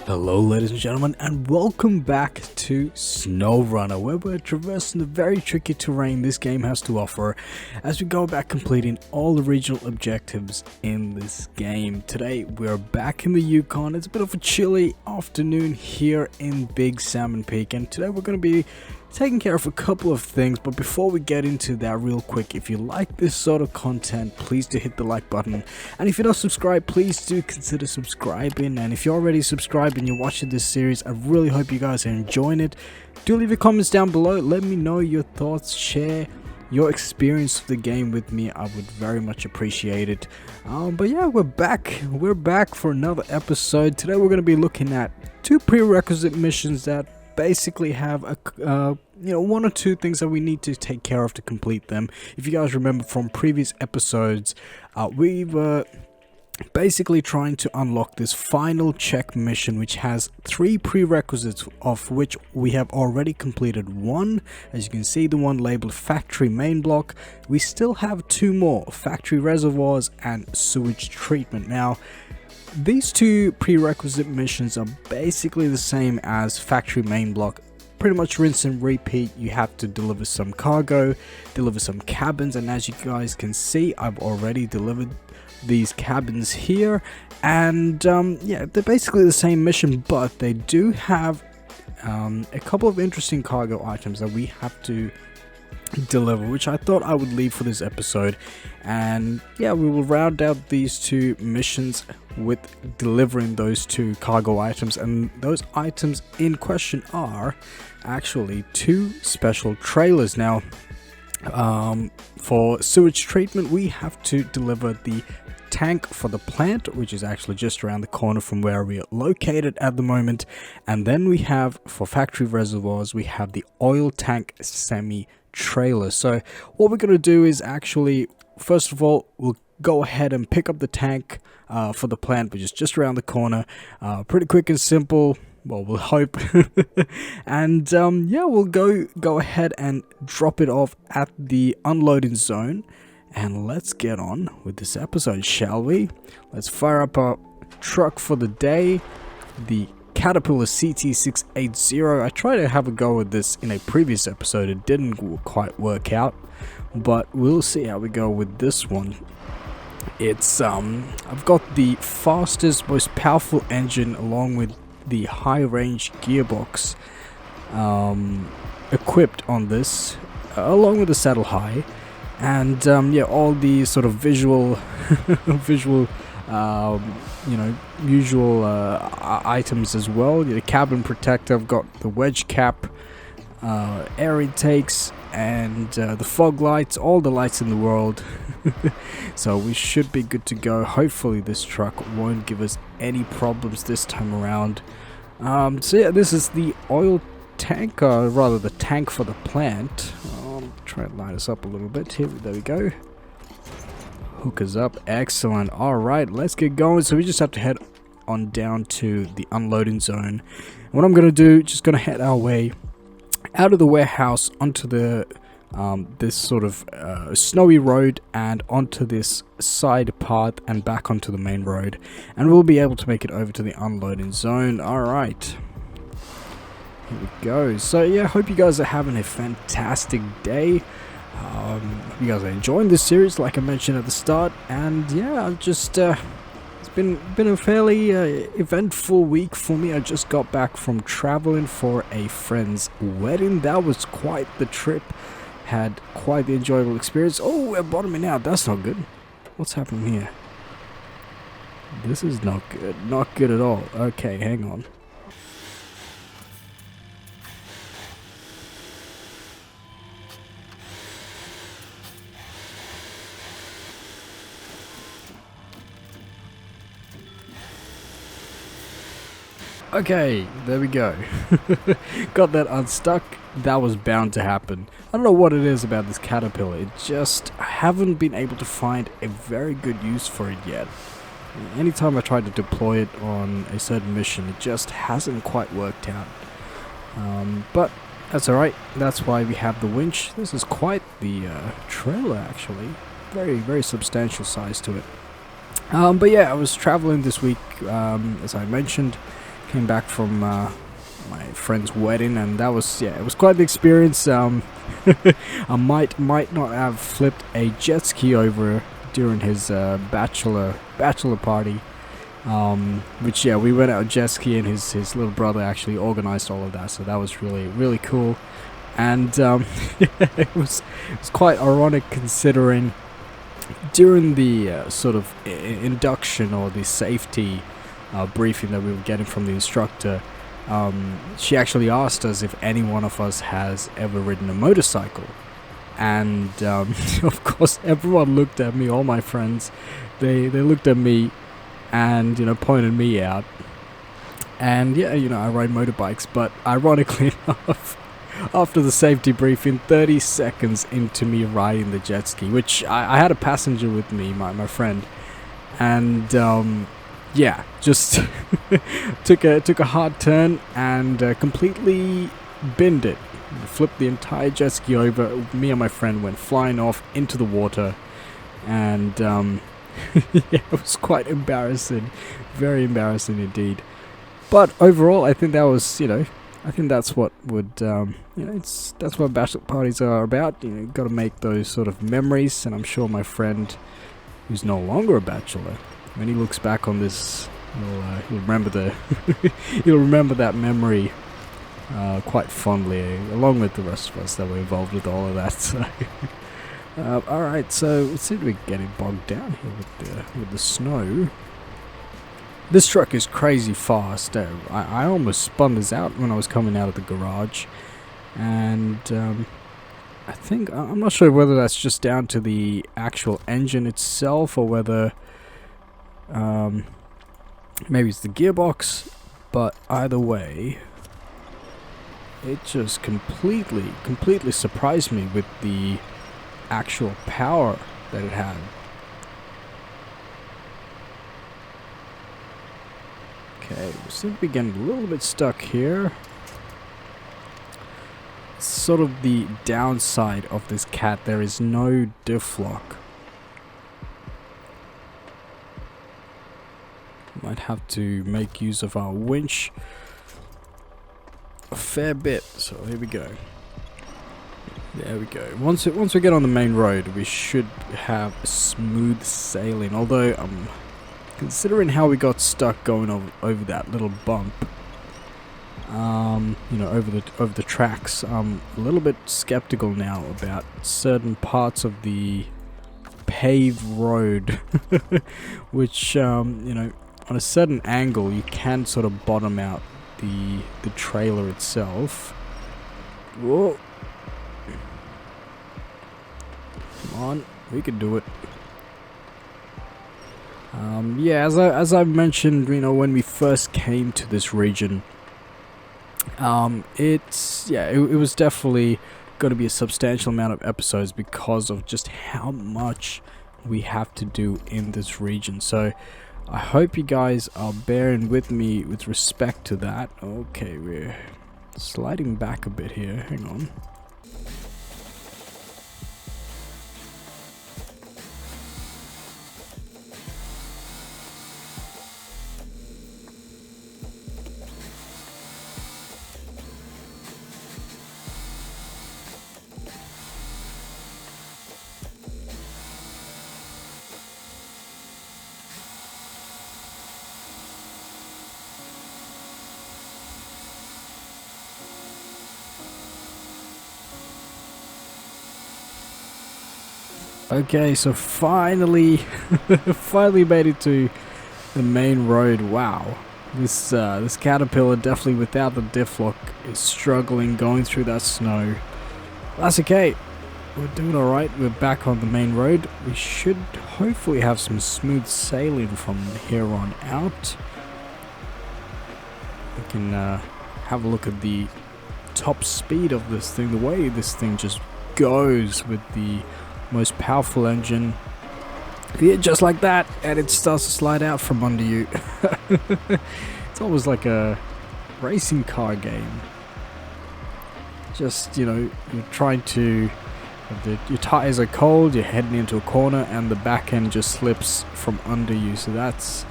Hello ladies and gentlemen, and welcome back to Snowrunner, where we're traversing the very tricky terrain this game has to offer as we go about completing all the regional objectives in this game. Today we're back in the Yukon. It's a bit of a chilly afternoon here in Big Salmon Peak, and today we're going to be taking care of a couple of things. But before we get into that real quick, if you like this sort of content, please do hit the like button, and if you're not subscribed, please do consider subscribing. And if you're already subscribed and you're watching this series, I really hope you guys are enjoying it. Do leave your comments down below, let me know your thoughts, share your experience of the game with me. I would very much appreciate it. But yeah, we're back for another episode. Today we're going to be looking at two prerequisite missions that basically have a one or two things that we need to take care of to complete them. If you guys remember from previous episodes, we were basically trying to unlock this final check mission, which has three prerequisites, of which we have already completed one. As you can see, the one labeled factory main block. We still have two more: factory reservoirs and sewage treatment. Now, these two prerequisite missions are basically the same as factory main block. Pretty much rinse and repeat. You have to deliver some cargo, deliver some cabins, and as you guys can see, I've already delivered these cabins here. And yeah, they're basically the same mission, but they do have a couple of interesting cargo items that we have to deliver, which I thought I would leave for this episode. And yeah, we will round out these two missions with delivering those two cargo items, and those items in question are actually two special trailers. Now, for sewage treatment, we have to deliver the tank for the plant, which is actually just around the corner from where we are located at the moment. And then we have, for factory reservoirs, we have the oil tank semi trailer. So what we're going to do is actually, first of all, we'll go ahead and pick up the tank for the plant, which is just around the corner. Pretty quick and simple. Well, we'll hope. And yeah, we'll go ahead and drop it off at the unloading zone. And let's get on with this episode, shall we? Let's fire up our truck for the day, the Caterpillar CT680. I tried to have a go with this in a previous episode. It didn't quite work out, but we'll see how we go with this one. It's I've got the fastest, most powerful engine along with the high range gearbox equipped on this, along with the saddle high. And yeah, all the sort of visual usual items as well. The cabin protector, I've got the wedge cap, air intakes, and the fog lights, all the lights in the world. So we should be good to go. Hopefully this truck won't give us any problems this time around. So yeah, this is the oil tank, or rather the tank for the plant. Try and line us up a little bit here. There we go. Hook us up. Excellent. All right, let's get going. So we just have to head on down to the unloading zone. And what I'm going to do, just going to head our way out of the warehouse onto the this sort of snowy road and onto this side path and back onto the main road, and we'll be able to make it over to the unloading zone. All right, here we go. So yeah, hope you guys are having a fantastic day. Hope you guys are enjoying this series, like I mentioned at the start. And yeah, just it's been a fairly eventful week for me. I just got back from traveling for a friend's wedding. That was quite the trip. Had quite the enjoyable experience. Oh, we're bottoming out. That's not good. What's happening here? This is not good. Not good at all. Okay, hang on. Okay, there we go. Got that unstuck. That was bound to happen. I don't know what it is about this Caterpillar. It just, I haven't been able to find a very good use for it yet. Anytime I try to deploy it on a certain mission, it just hasn't quite worked out. But that's alright. That's why we have the winch. This is quite the trailer, actually. Very, very substantial size to it. But yeah, I was traveling this week, as I mentioned, Came back from my friend's wedding, and that was, yeah, it was quite the experience. I might not have flipped a jet ski over during his bachelor party. Which, yeah, we went out jet ski, and his little brother actually organized all of that, so that was really cool. And it was quite ironic, considering during the sort of induction or the safety briefing that we were getting from the instructor, she actually asked us if any one of us has ever ridden a motorcycle. And of course everyone looked at me, all my friends, they looked at me and, you know, pointed me out. And yeah, you know, I ride motorbikes, but ironically enough, after the safety briefing, 30 seconds into me riding the jet ski, which I had a passenger with me, my friend, and yeah, just took a hard turn and completely binned it. Flipped the entire jet ski over. Me and my friend went flying off into the water, and yeah, it was quite embarrassing, very embarrassing indeed. But overall, I think that was, you know, I think that's what would, you know, that's what bachelor parties are about. You know, you've got to make those sort of memories, and I'm sure my friend, who's no longer a bachelor, when he looks back on this, he'll remember he'll remember that memory quite fondly, along with the rest of us that were involved with all of that. So, all right, so it seems we're getting bogged down here with the snow. This truck is crazy fast. I almost spun this out when I was coming out of the garage, and I think, I'm not sure whether that's just down to the actual engine itself, or whether maybe it's the gearbox, but either way, it just completely surprised me with the actual power that it had. Okay, we seem to be getting a little bit stuck here. Sort of the downside of this cat, there is no diff lock. Might have to make use of our winch a fair bit. So here we go. There we go. Once we get on the main road, we should have smooth sailing. Although, considering how we got stuck going over that little bump, you know, over the tracks, I'm a little bit skeptical now about certain parts of the paved road, which, you know, on a certain angle, you can sort of bottom out the trailer itself. Whoa! Come on, we can do it. Yeah, as I mentioned, you know, when we first came to this region, it was definitely going to be a substantial amount of episodes because of just how much we have to do in this region. So I hope you guys are bearing with me with respect to that. Okay, we're sliding back a bit here. Hang on. Okay, so finally made it to the main road. Wow, this Caterpillar, definitely without the diff lock, is struggling going through that snow. That's okay, we're doing alright. We're back on the main road. We should hopefully have some smooth sailing from here on out. We can have a look at the top speed of this thing, the way this thing just goes with the most powerful engine. Yeah, just like that, and it starts to slide out from under you. It's almost like a racing car game. Just, you know, you're trying to, your tires are cold, you're heading into a corner, and the back end just slips from under you. So that's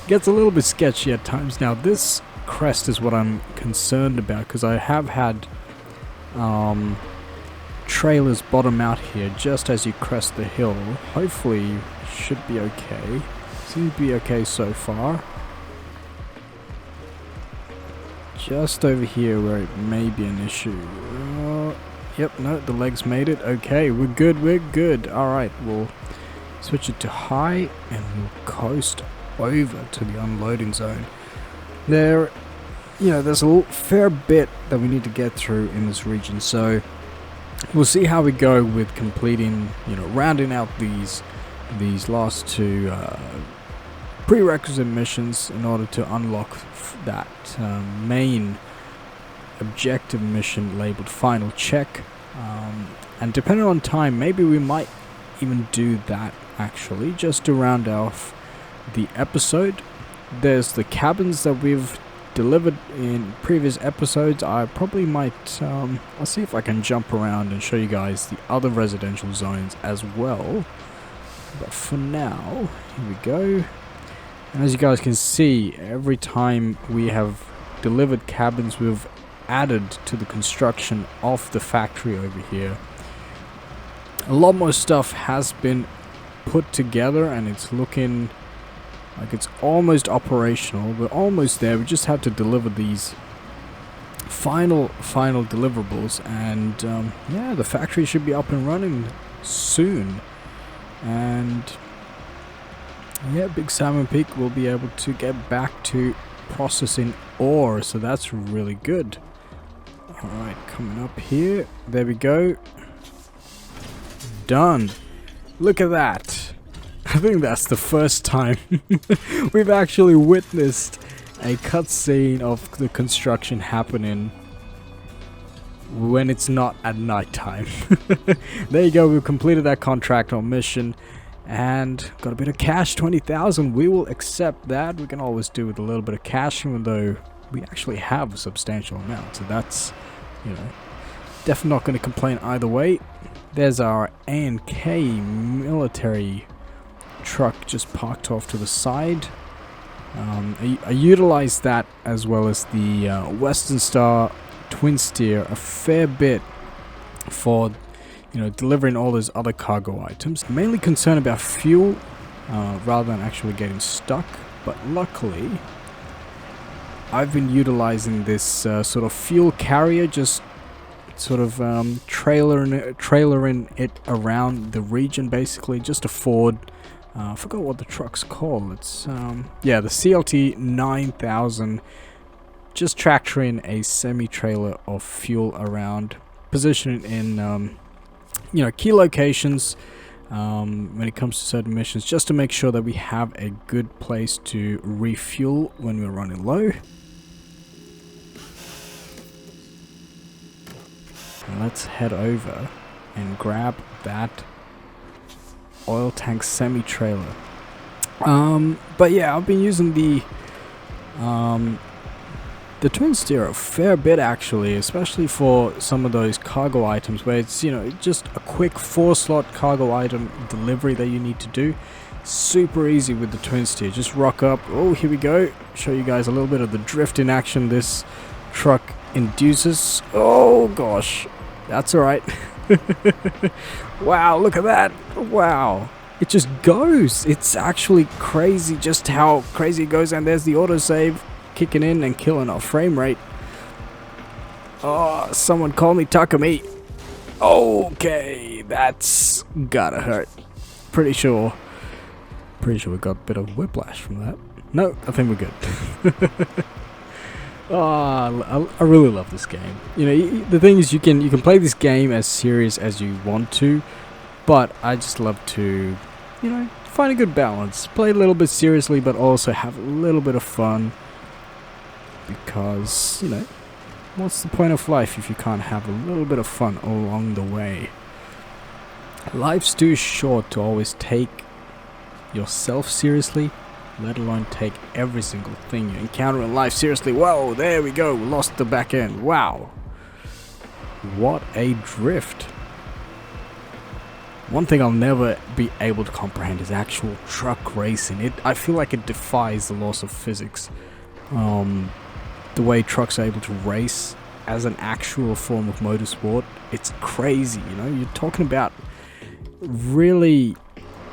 Gets a little bit sketchy at times. Now this crest is what I'm concerned about, because I have had trailers bottom out here just as you crest the hill. Hopefully should be okay. Seems to be okay so far. Just over here where it may be an issue. Yep, no, the legs made it. Okay, we're good. Alright, we'll switch it to high and we'll coast over to the unloading zone. There's a fair bit that we need to get through in this region, so we'll see how we go with completing, rounding out these last two prerequisite missions in order to unlock that main objective mission labeled Final Check. And depending on time, maybe we might even do that actually, just to round off the episode. There's the cabins that we've delivered in previous episodes. I probably might, I'll see if I can jump around and show you guys the other residential zones as well. But for now, here we go. And as you guys can see, every time we have delivered cabins, we've added to the construction of the factory over here. A lot more stuff has been put together and it's looking like it's almost operational. We're almost there. We just have to deliver these final deliverables, and yeah, the factory should be up and running soon. And yeah, Big Salmon Peak will be able to get back to processing ore, so that's really good. Alright, coming up here. There we go. Done. Look at that. I think that's the first time we've actually witnessed a cutscene of the construction happening when it's not at night time. There you go, we've completed that contract on mission and got a bit of cash, 20,000. We will accept that. We can always do with a little bit of cash, even though we actually have a substantial amount, so that's, definitely not going to complain either way. There's our A&K military truck just parked off to the side. I utilized that as well as the Western Star twin steer a fair bit for delivering all those other cargo items. Mainly concerned about fuel rather than actually getting stuck, but luckily I've been utilizing this sort of fuel carrier, just sort of trailering it around the region, basically just to forward. I forgot what the truck's called. It's yeah, the CLT 9000. Just tractoring a semi-trailer of fuel around, positioning in key locations when it comes to certain missions, just to make sure that we have a good place to refuel when we're running low. And let's head over and grab that oil tank semi-trailer. But yeah, I've been using the twin steer a fair bit actually, especially for some of those cargo items where it's just a quick 4-slot cargo item delivery that you need to do. Super easy with the twin steer. Just rock up. Oh, here we go. Show you guys a little bit of the drift in action this truck induces. Oh gosh, that's alright. Wow, look at that. Wow, it just goes. It's actually crazy just how crazy it goes. And there's the autosave kicking in and killing our frame rate. Oh, someone call me Takumi. Okay, that's gotta hurt. Pretty sure we got a bit of whiplash from that. No, I think we're good. Oh, I really love this game. The thing is, you can play this game as serious as you want to, but I just love to, find a good balance. Play a little bit seriously, but also have a little bit of fun. Because, what's the point of life if you can't have a little bit of fun along the way? Life's too short to always take yourself seriously, let alone take every single thing you encounter in life seriously. Whoa, there we go, lost the back end. Wow, what a drift. One thing I'll never be able to comprehend is actual truck racing. I feel like it defies the laws of physics. The way trucks are able to race as an actual form of motorsport, it's crazy. You know, you're talking about really,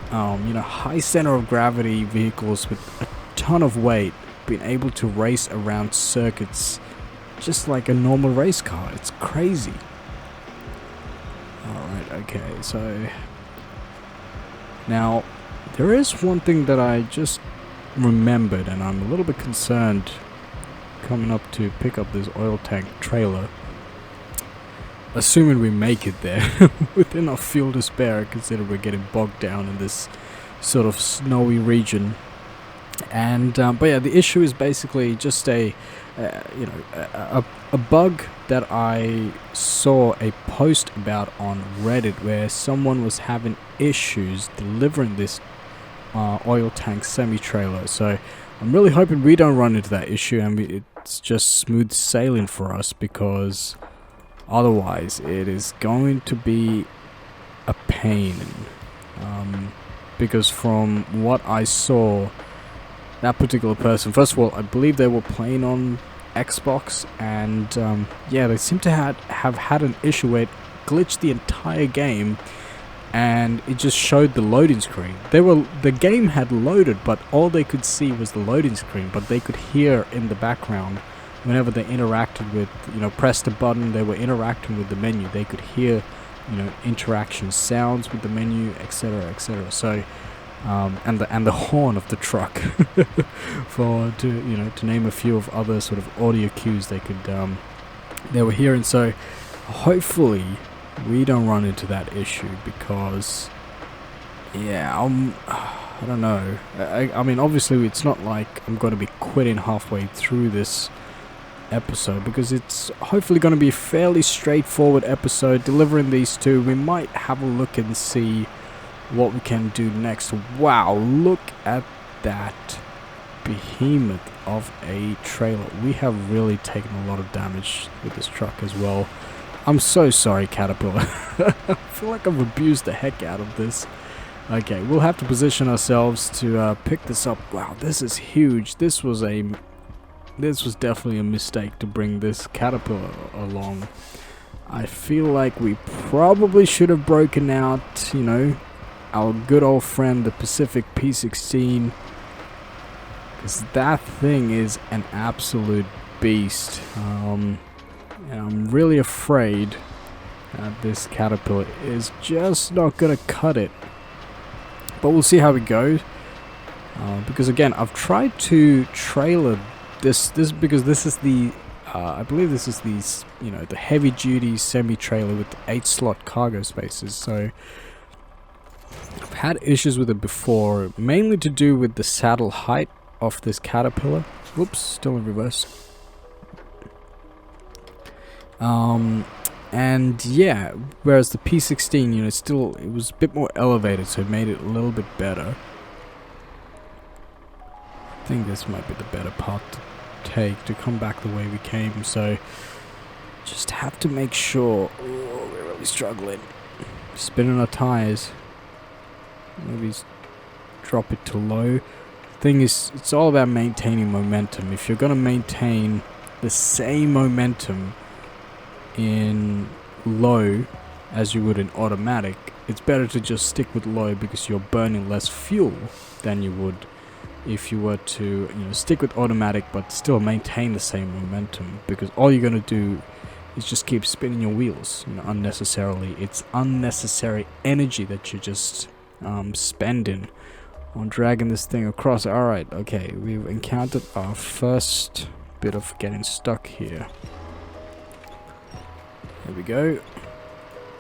high center of gravity vehicles with a ton of weight being able to race around circuits just like a normal race car. It's crazy. Alright, okay, so now there is one thing that I just remembered, and I'm a little bit concerned coming up to pick up this oil tank trailer, assuming we make it there with enough fuel to spare, considering we're getting bogged down in this sort of snowy region. And but yeah, the issue is basically just a bug that I saw a post about on Reddit, where someone was having issues delivering this oil tank semi-trailer. So I'm really hoping we don't run into that issue and it's just smooth sailing for us, because otherwise it is going to be a pain. Because from what I saw, that particular person, first of all, I believe they were playing on Xbox, and yeah, they seem to have had an issue where it glitched the entire game, and it just showed the loading screen. The game had loaded, but all they could see was the loading screen, but they could hear in the background whenever they interacted with, pressed a button, they were interacting with the menu. They could hear, interaction sounds with the menu, etc., etc. So and the horn of the truck, to name a few of other sort of audio cues they were hearing. So hopefully we don't run into that issue, because yeah, I don't know. I mean, obviously it's not like I'm going to be quitting halfway through this episode, because it's hopefully going to be a fairly straightforward episode delivering these two. We might have a look and see what we can do next. Wow, look at that behemoth of a trailer. We have really taken a lot of damage with this truck as well. I'm so sorry, Caterpillar. I feel like I've abused the heck out of this. Okay, we'll have to position ourselves to pick this up. Wow, this is huge. This was definitely a mistake to bring this Caterpillar along. I feel like we probably should have broken out, our good old friend, the Pacific P16, because that thing is an absolute beast. And I'm really afraid that this Caterpillar is just not gonna cut it. But we'll see how we go. Because again, I've tried to trailer this because this is the I believe this is the the heavy duty semi trailer with 8 slot cargo spaces. So I've had issues with it before, mainly to do with the saddle height of this Caterpillar. Whoops, still in reverse. And yeah, whereas the P16, it was a bit more elevated, so it made it a little bit better. I think this might be the better path to take to come back the way we came, so just have to make sure. Oh, we're really struggling. Spinning our tires. Maybe drop it to low. Thing is, it's all about maintaining momentum. If you're gonna maintain the same momentum in low as you would in automatic, it's better to just stick with low, because you're burning less fuel than you would if you were to stick with automatic but still maintain the same momentum, because all you're gonna do is just keep spinning your wheels unnecessarily. It's unnecessary energy that you're just spending on dragging this thing across. Alright, okay, we've encountered our first bit of getting stuck here. There we go.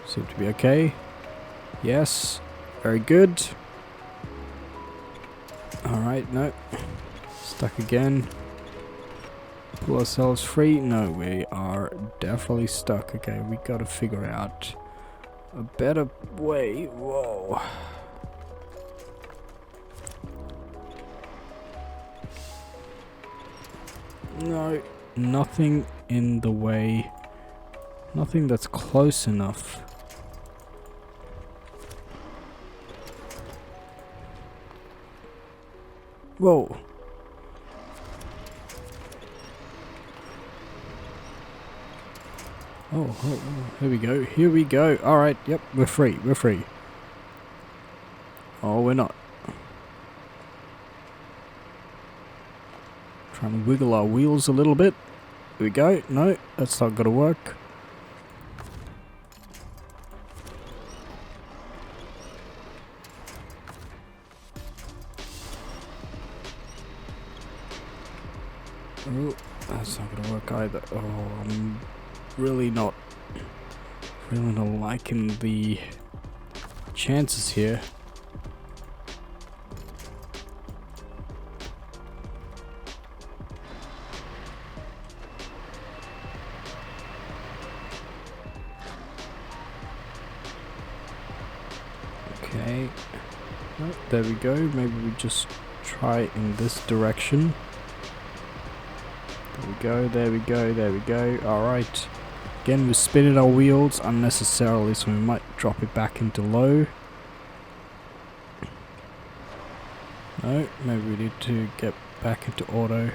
Seem to be okay. Yes, very good. Alright, no. Stuck again. Pull ourselves free. No, we are definitely stuck. Okay, we gotta figure out a better way. Whoa. No, nothing in the way. Nothing that's close enough. Whoa. Oh, here we go, here we go. Alright, yep, we're free, we're free. Oh, we're not. Trying to wiggle our wheels a little bit. Here we go. No, that's not gonna work. Oh, that's not gonna work either. Oh, I'm really not liking the chances here. Okay. Oh, there we go. Maybe we just try in this direction. There we go, there we go, there we go. Alright. Again, we're spinning our wheels unnecessarily, so we might drop it back into low. No, maybe we need to get back into auto.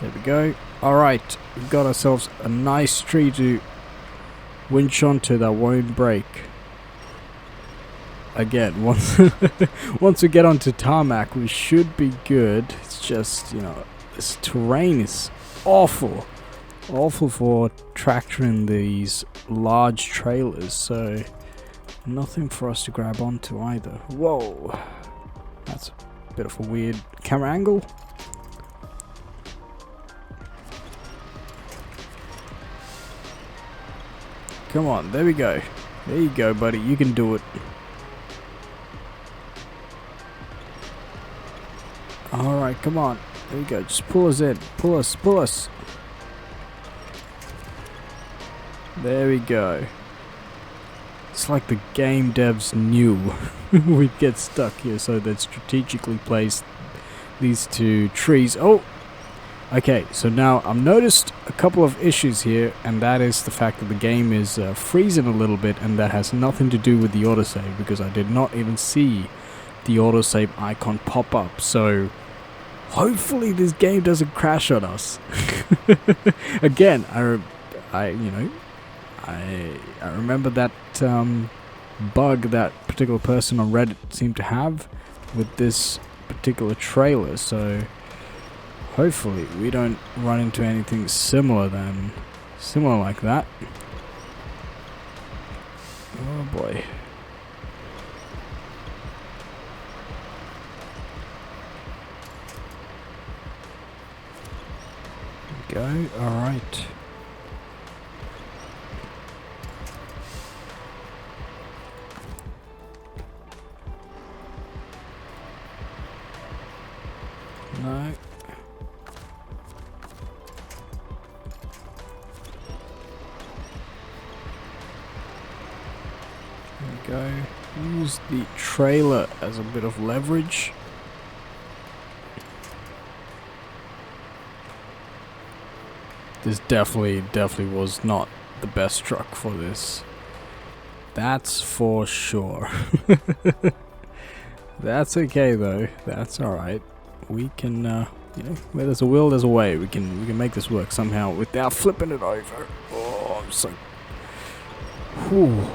There we go. Alright, we've got ourselves a nice tree to winch onto that won't break. Again, once we get onto tarmac, we should be good. It's just, you know, this terrain is awful. Awful for tractoring these large trailers, so nothing for us to grab onto either. Whoa. That's a bit of a weird camera angle. Come on, there we go. There you go, buddy. You can do it. Alright, come on. There we go. Just pull us in. Pull us, pull us. There we go. It's like the game devs knew we'd get stuck here, so they'd strategically placed these two trees. Oh! Okay, so now I've noticed a couple of issues here, and that is the fact that the game is freezing a little bit, and that has nothing to do with the autosave, because I did not even see the autosave icon pop up. So hopefully this game doesn't crash on us. Again, I remember that bug that particular person on Reddit seemed to have with this particular trailer, so hopefully we don't run into anything similar like that. Oh boy. Go, alright. No. There we go. Use the trailer as a bit of leverage. This definitely was not the best truck for this. That's for sure. That's okay though. That's alright. We can, you know, where there's a will, there's a way. We can make this work somehow without flipping it over. Oh, I'm so... Whew.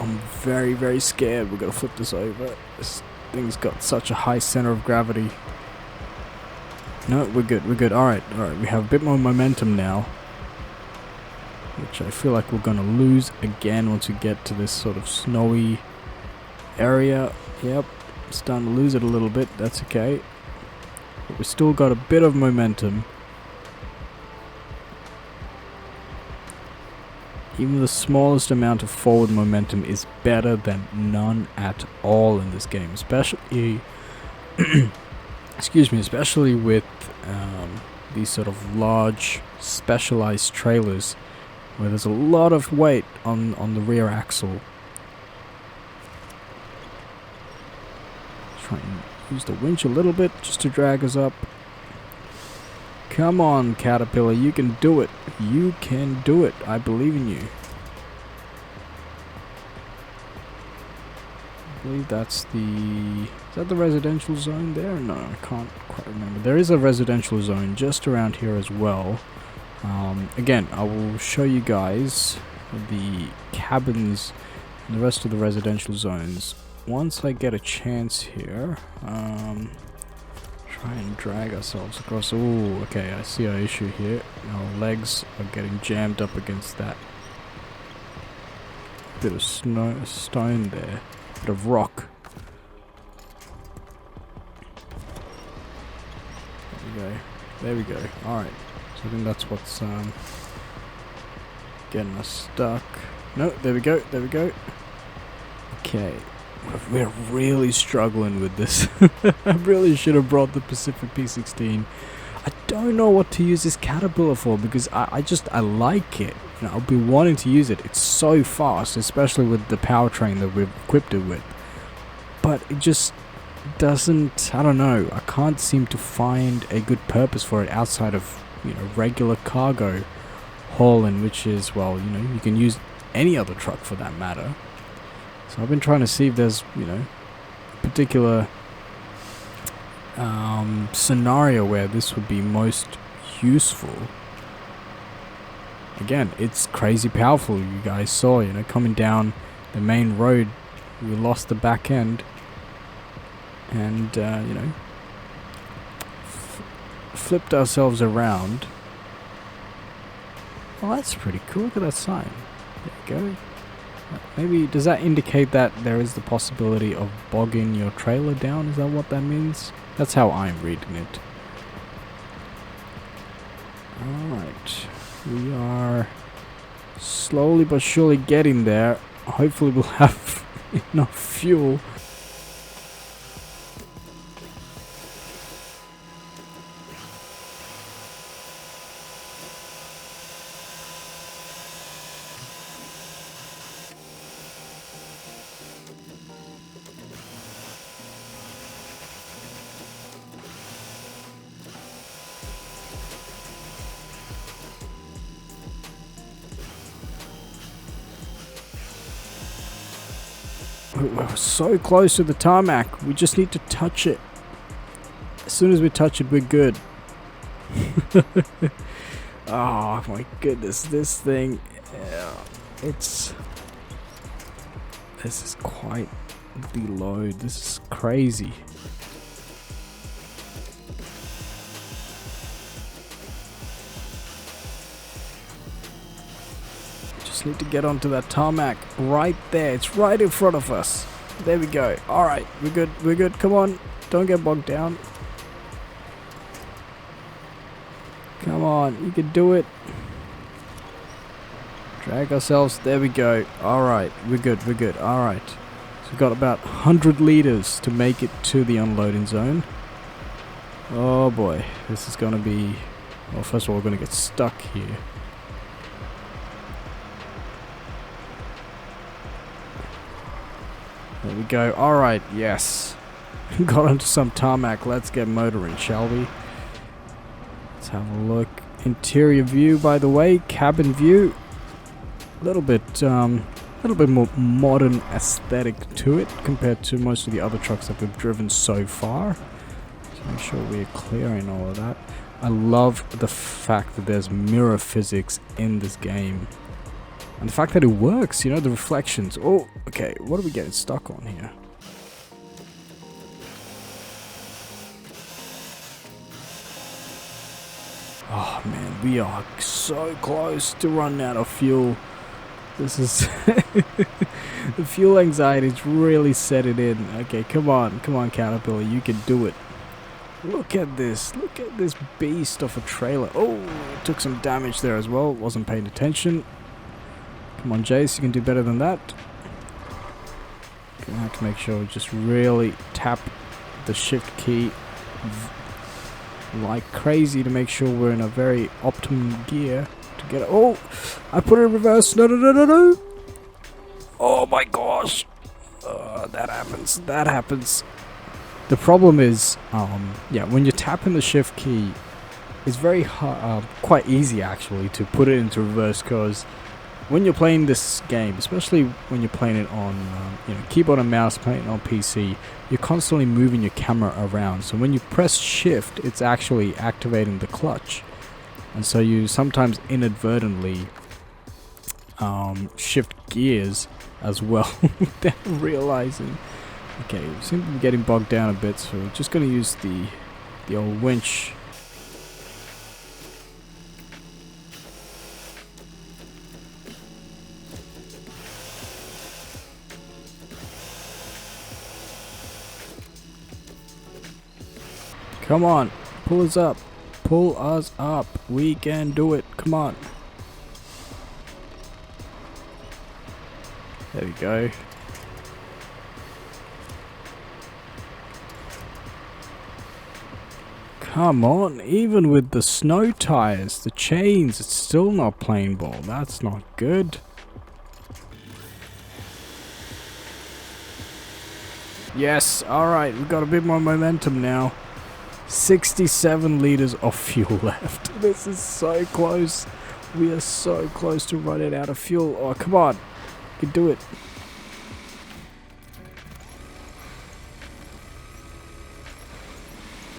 I'm very, very scared we're gonna flip this over. This thing's got such a high center of gravity. No, we're good. Alright, we have a bit more momentum now, which I feel like we're gonna lose again once we get to this sort of snowy area. Yep, starting to lose it a little bit, that's okay. But we've still got a bit of momentum. Even the smallest amount of forward momentum is better than none at all in this game, especially excuse me, especially with these sort of large specialized trailers where there's a lot of weight on the rear axle. Try and use the winch a little bit just to drag us up. Come on, Caterpillar, you can do it. You can do it. I believe in you. believe that's the... Is that the residential zone there? No, I can't quite remember. There is a residential zone just around here as well. Again, I will show you guys the cabins and the rest of the residential zones once I get a chance here. Try and drag ourselves across. Oh, okay, I see our issue here. Our legs are getting jammed up against that bit of stone there. Bit of rock. There we go. There we go. Alright. So I think that's what's getting us stuck. No, there we go. There we go. Okay. We're really struggling with this. I really should have brought the Pacific P16. I don't know what to use this caterpillar for because I like it. You know, I'll be wanting to use it. It's so fast, especially with the powertrain that we've equipped it with. But it just doesn't, I don't know, I can't seem to find a good purpose for it outside of, you know, regular cargo hauling, which is, well, you know, you can use any other truck for that matter. So I've been trying to see if there's, you know, a particular scenario where this would be most useful. Again, it's crazy powerful. You guys saw, you know, coming down the main road, we lost the back end, and you know, flipped ourselves around. Well, that's pretty cool. Look at that sign. There you go. Maybe, does that indicate that there is the possibility of bogging your trailer down? Is that what that means? That's how I'm reading it. Alright. We are slowly but surely getting there. Hopefully we'll have enough fuel. We're so close to the tarmac. We just need to touch it. As soon as we touch it, we're good. Oh my goodness, this thing, this is quite the load. This is crazy. Just need to get onto that tarmac right there. It's right in front of us. There we go. Alright, we're good. We're good. Come on. Don't get bogged down. Come on. You can do it. Drag ourselves. There we go. Alright. We're good. We're good. Alright. So we've got about 100 liters to make it to the unloading zone. Oh boy. This is going to be... Well, first of all, we're going to get stuck here. There we go. Alright, yes. Got onto some tarmac. Let's get motoring, shall we? Let's have a look. Interior view, by the way. Cabin view. A little bit more modern aesthetic to it compared to most of the other trucks that we've driven so far. So make sure we're clearing all of that. I love the fact that there's mirror physics in this game. And the fact that it works, you know, the reflections. Oh, okay, what are we getting stuck on here? Oh man, we are so close to running out of fuel. This is... the fuel anxiety is really setting in. Okay, come on, Caterpillar, you can do it. Look at this beast of a trailer. Oh, it took some damage there as well, wasn't paying attention. Come on, Jace, you can do better than that. Gonna have to make sure we just really tap the shift key like crazy to make sure we're in a very optimum gear to get it. Oh, I put it in reverse. No. Oh my gosh. That happens. The problem is, yeah, when you're tapping the shift key, it's very hard, quite easy actually to put it into reverse because when you're playing this game, especially when you're playing it on keyboard and mouse, playing it on PC, you're constantly moving your camera around. So when you press shift, it's actually activating the clutch, and so you sometimes inadvertently shift gears as well without realizing. Okay, we seem to be getting bogged down a bit, so we're just going to use the old winch. Come on, pull us up. Pull us up. We can do it. Come on. There we go. Come on, even with the snow tires, the chains, it's still not playing ball. That's not good. Yes, alright, we've got a bit more momentum now. 67 liters of fuel left. This is so close. We are so close to running out of fuel. Oh, come on. You can do it.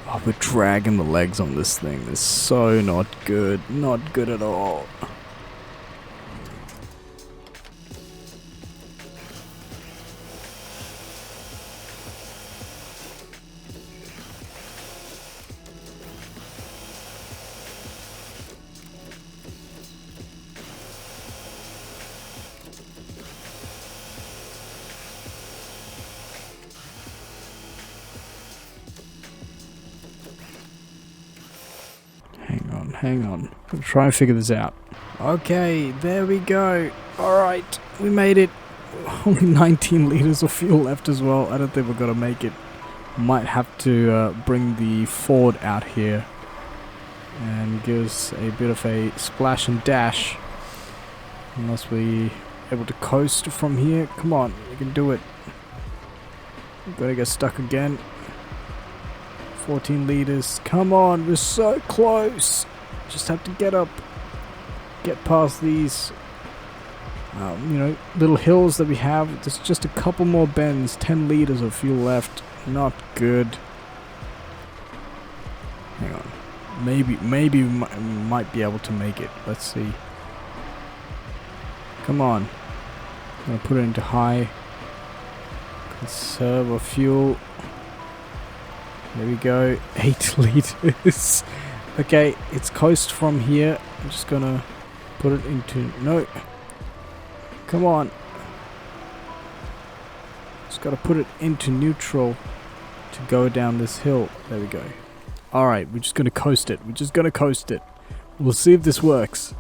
Oh, we're dragging the legs on this thing. It's so not good. Not good at all. Hang on. I'll try and figure this out. Okay, there we go. Alright, we made it. Only 19 liters of fuel left as well. I don't think we're going to make it. Might have to bring the Ford out here and give us a bit of a splash and dash. Unless we able to coast from here. Come on, we can do it. We're going to get stuck again. 14 liters. Come on, we're so close. Just have to get up, get past these, little hills that we have. There's just a couple more bends. 10 liters of fuel left. Not good. Hang on. Maybe we might be able to make it. Let's see. Come on. I'm gonna put it into high. Conserve our fuel. There we go. 8 liters. Okay, it's coast from here. I'm just gonna put it into... No. Come on. Just gotta put it into neutral to go down this hill. There we go. Alright, we're just gonna coast it. We're just gonna coast it. We'll see if this works.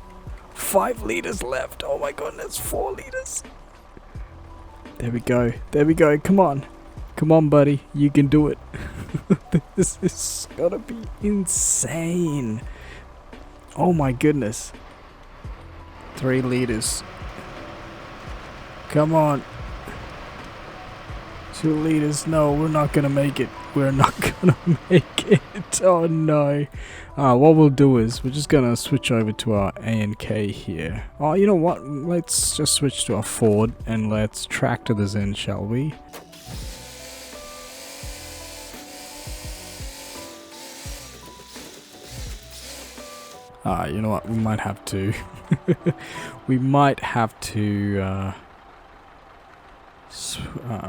5 liters left. Oh my goodness, 4 liters. There we go. There we go. Come on. Come on, buddy. You can do it. This is gonna be insane. Oh my goodness. 3 liters. Come on. 2 liters. No, we're not gonna make it. We're not gonna make it. Oh no. What we'll do is we're just gonna switch over to our A&K here. Oh, you know what? Let's just switch to our Ford and let's tractor this in, shall we? You know what? We might have to. We might have to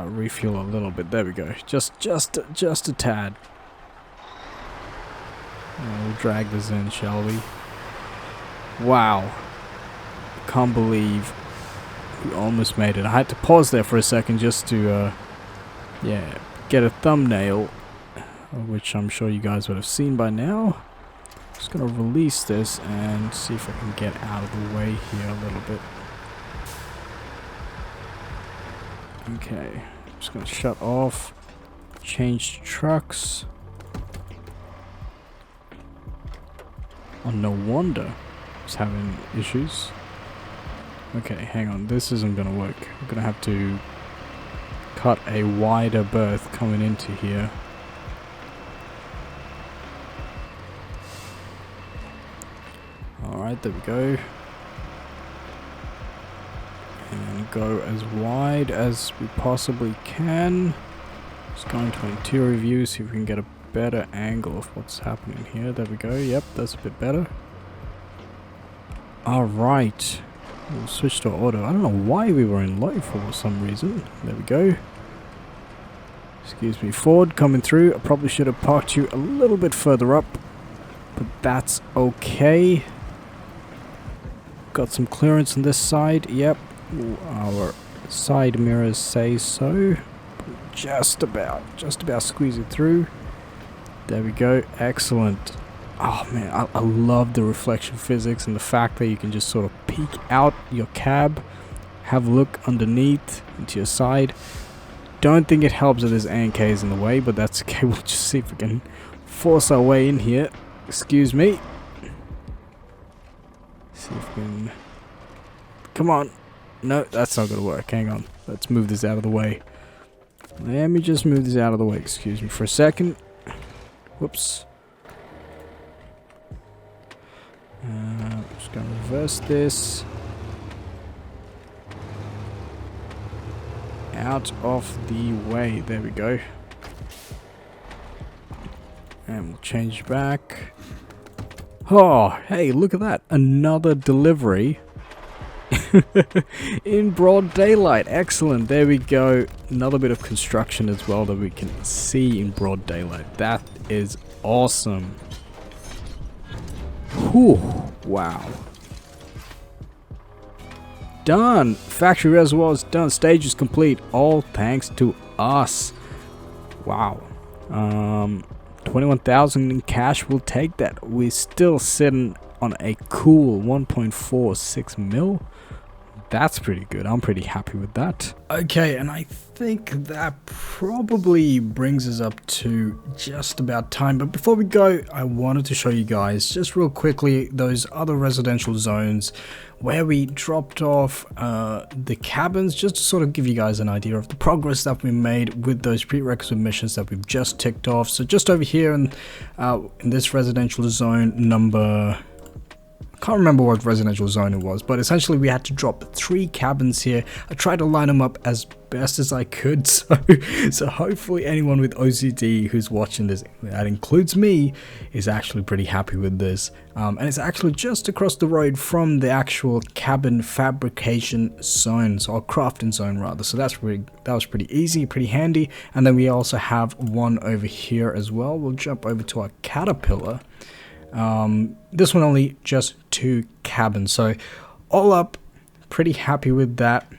refuel a little bit. There we go. Just a tad. We'll drag this in, shall we? Wow! Can't believe we almost made it. I had to pause there for a second just to, get a thumbnail, which I'm sure you guys would have seen by now. Just gonna release this and see if I can get out of the way here a little bit. Okay, just gonna shut off, change trucks. Oh, no wonder it's having issues. Okay, hang on, this isn't gonna work. I'm gonna have to cut a wider berth coming into here. Alright, there we go. And go as wide as we possibly can. Just going to interior view, see if we can get a better angle of what's happening here. There we go. Yep, that's a bit better. Alright. We'll switch to auto. I don't know why we were in low for some reason. There we go. Excuse me, Ford coming through. I probably should have parked you a little bit further up, but that's okay. Got some clearance on this side. Yep, our side mirrors say so. Just about squeeze it through. There we go. Excellent. Oh man, I love the reflection physics and the fact that you can just sort of peek out your cab, have a look underneath into your side. Don't think it helps that there's ANKs in the way, but that's okay. We'll just see if we can force our way in here. Excuse me. See if we can... Come on. No, that's not gonna work. Hang on. Let's move this out of the way. Let me just move this out of the way. Excuse me for a second. Whoops. I'm just gonna reverse this. Out of the way. There we go. And we'll change back. Oh, hey, look at that. Another delivery. In broad daylight. Excellent. There we go. Another bit of construction as well that we can see in broad daylight. That is awesome. Whew. Wow. Done. Factory reservoir is done. Stage is complete. All thanks to us. Wow. 21,000 in cash. We'll take that. We're still sitting on a cool 1.46 mil. That's pretty good. I'm pretty happy with that. Okay, and I think that probably brings us up to just about time. But before we go, I wanted to show you guys just real quickly those other residential zones where we dropped off the cabins, just to sort of give you guys an idea of the progress that we made with those prerequisite missions that we've just ticked off. So just over here in this residential zone number... Can't remember what residential zone it was, but essentially we had to drop 3 cabins here. I tried to line them up as best as I could, so hopefully anyone with OCD who's watching this, that includes me, is actually pretty happy with this. And it's actually just across the road from the actual cabin fabrication zone, or crafting zone rather. So that was pretty easy, pretty handy. And then we also have one over here as well. We'll jump over to our Caterpillar. This one only just 2 cabins, so all up, pretty happy with that.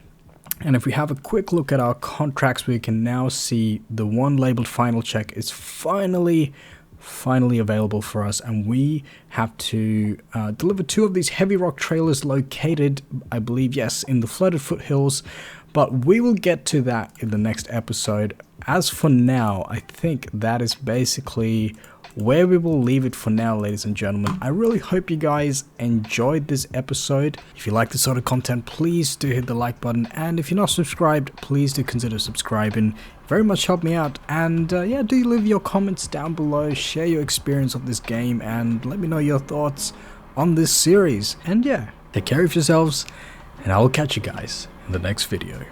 And if we have a quick look at our contracts, we can now see the one labeled final check is finally available for us, and we have to deliver 2 of these heavy rock trailers located, I believe, yes, in the flooded foothills. But we will get to that in the next episode. As for now, I think that is basically where we will leave it for now, ladies and gentlemen. I really hope you guys enjoyed this episode. If you like this sort of content, please do hit the like button, and if you're not subscribed, please do consider subscribing. Very much help me out. And yeah, do leave your comments down below, share your experience of this game, and let me know your thoughts on this series. And yeah, take care of yourselves, and I will catch you guys in the next video.